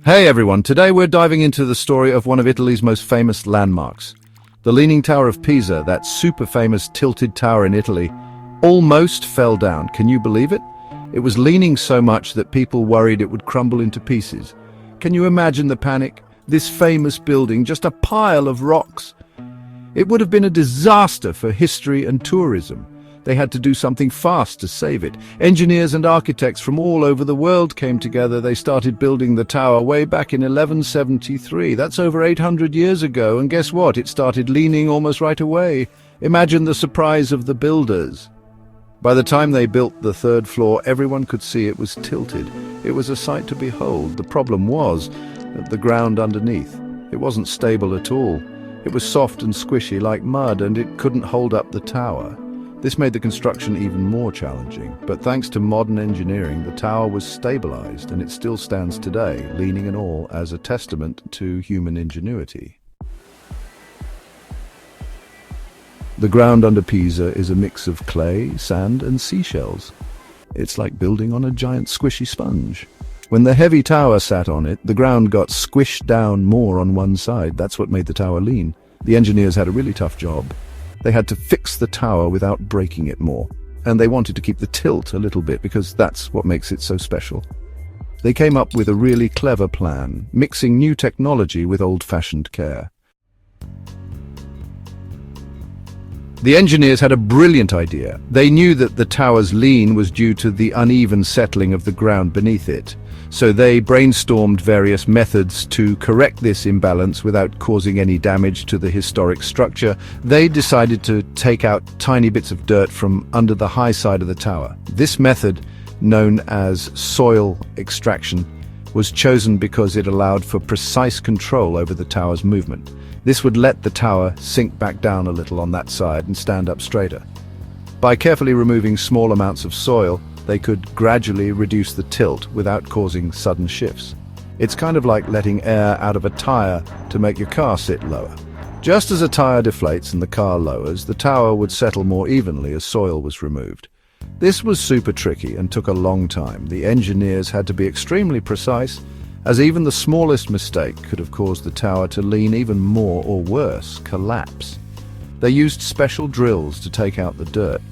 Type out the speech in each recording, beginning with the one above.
Hey everyone, today we're diving into the story of one of Italy's most famous landmarks. The Leaning Tower of Pisa, that super famous tilted tower in Italy, almost fell down. Can you believe it? It was leaning so much that people worried it would crumble into pieces. Can you imagine the panic? This famous building, just a pile of rocks. It would have been a disaster for history and tourism. They had to do something fast to save it. Engineers and architects from all over the world came together. They started building the tower way back in 1173. That's over 800 years ago, and guess what? It started leaning almost right away. Imagine the surprise of the builders. By the time they built the third floor, everyone could see it was tilted. It was a sight to behold. The problem was that the ground underneath. It wasn't stable at all. It was soft and squishy like mud, and it couldn't hold up the tower. This made the construction even more challenging, but thanks to modern engineering, the tower was stabilized, and it still stands today, leaning and all, as a testament to human ingenuity. The ground under Pisa is a mix of clay, sand, and seashells. It's like building on a giant squishy sponge. When the heavy tower sat on it, the ground got squished down more on one side. That's what made the tower lean. The engineers had a really tough job. They had to fix the tower without breaking it more. And they wanted to keep the tilt a little bit because that's what makes it so special. They came up with a really clever plan, mixing new technology with old-fashioned care. The engineers had a brilliant idea. They knew that the tower's lean was due to the uneven settling of the ground beneath it. So they brainstormed various methods to correct this imbalance without causing any damage to the historic structure. They decided to take out tiny bits of dirt from under the high side of the tower. This method, known as soil extraction, was chosen because it allowed for precise control over the tower's movement. This would let the tower sink back down a little on that side and stand up straighter. By carefully removing small amounts of soil, they could gradually reduce the tilt without causing sudden shifts. It's kind of like letting air out of a tire to make your car sit lower. Just as a tire deflates and the car lowers, the tower would settle more evenly as soil was removed. This was super tricky and took a long time. The engineers had to be extremely precise, as even the smallest mistake could have caused the tower to lean even more, or worse, collapse. They used special drills to take out the dirt.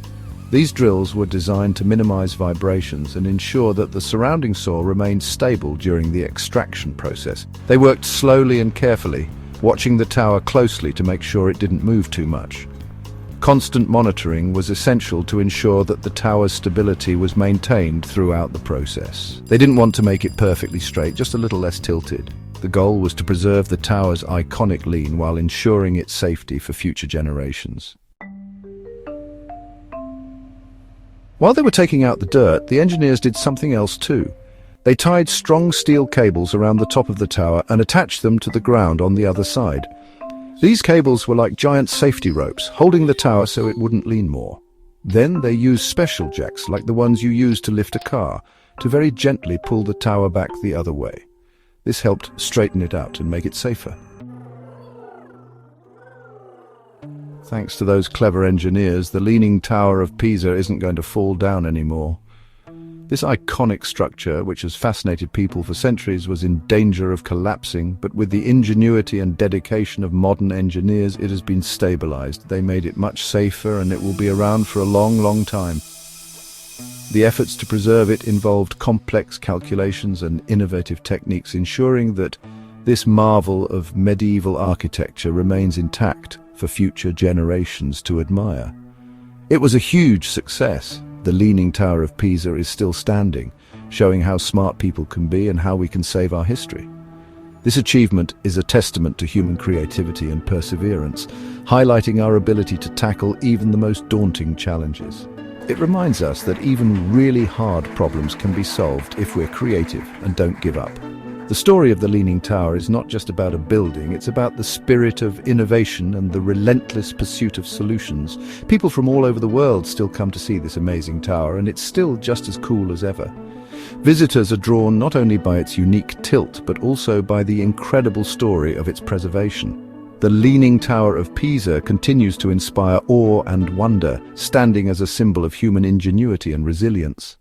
These drills were designed to minimize vibrations and ensure that the surrounding soil remained stable during the extraction process. They worked slowly and carefully, watching the tower closely to make sure it didn't move too much. Constant monitoring was essential to ensure that the tower's stability was maintained throughout the process. They didn't want to make it perfectly straight, just a little less tilted. The goal was to preserve the tower's iconic lean while ensuring its safety for future generations. While they were taking out the dirt, the engineers did something else too. They tied strong steel cables around the top of the tower and attached them to the ground on the other side. These cables were like giant safety ropes, holding the tower so it wouldn't lean more. Then they used special jacks, like the ones you use to lift a car, to very gently pull the tower back the other way. This helped straighten it out and make it safer. Thanks to those clever engineers, the Leaning Tower of Pisa isn't going to fall down anymore. This iconic structure, which has fascinated people for centuries, was in danger of collapsing, but with the ingenuity and dedication of modern engineers, it has been stabilized. They made it much safer, and it will be around for a long, long time. The efforts to preserve it involved complex calculations and innovative techniques, ensuring that this marvel of medieval architecture remains intact for future generations to admire. It was a huge success. The Leaning Tower of Pisa is still standing, showing how smart people can be and how we can save our history. This achievement is a testament to human creativity and perseverance, highlighting our ability to tackle even the most daunting challenges. It reminds us that even really hard problems can be solved if we're creative and don't give up. The story of the Leaning Tower is not just about a building, it's about the spirit of innovation and the relentless pursuit of solutions. People from all over the world still come to see this amazing tower, and it's still just as cool as ever. Visitors are drawn not only by its unique tilt, but also by the incredible story of its preservation. The Leaning Tower of Pisa continues to inspire awe and wonder, standing as a symbol of human ingenuity and resilience.